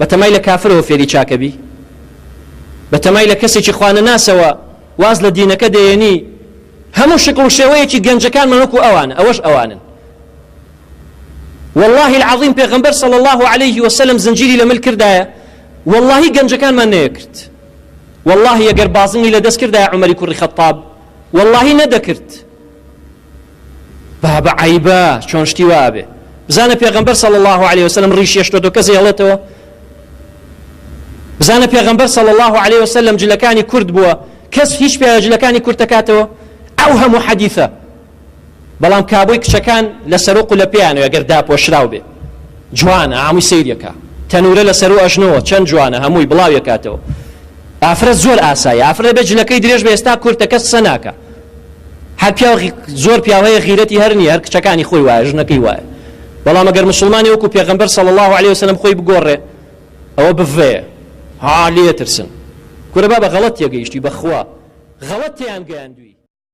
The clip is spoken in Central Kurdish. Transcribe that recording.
بەتەمای لە کافرەوە فێری چاکەبی بەتەمای لە کەسێکی خوانە ناسەوە واز لە دینەکە دەیێنی هەموو شکل و شێوەیەکی گەنجەکان منوەکو ئەوانە ئەوەش ئەوانن والله العظيم پیغمبر صلى الله عليه وسلم زنجیری لە مل کردایە والله گەنجەکانمان نەیەکرد والله ئەگەر بازنی لە دەست کردایە عومەری کوڕی خەتاب والله نەدەکرد بابە عیبە چۆن شتی وابێ بزانە پیغمبر صلى الله عليه وسلم ڕیشی هێشتۆ کەس هێڵێتەوە بزانە پیغمبر صلى الله عليه وسلم جلەکانی کورد بووە کەس هیچ پێ جلەکانی کورد دەکاتەوە ئەو هەموو حەدیثە بەڵام کابووی کچەکان لە سەرۆق و لە پێیانەوە ئەگەر داپۆشراو بێ جوانە هەمووی سەیرەکە تەنورە لە سەر و ئەژنەوە چەند جوانە هەمووی بڵاو یەکاتەوە ئافرەت زۆر ئاسایە ئافرەت بێ جلەکەی درێژ بە ئێستا کورتەکە سە ناکە هەر پیاو زۆر پیاوەیە غیرەتی هەر نییە هەر کچەکانی خۆی وایە ژنەکەی وایە بەڵام ئەگەر مسلمانی وەکو پێغەمبەر صلی الله عليه وسلم خۆی بگۆڕێ ئەوە بڤەیە ها لێترسن کورە بابە غەڵەت تێگەیشتی بەخوا غەڵەت تێیان گەیاندووی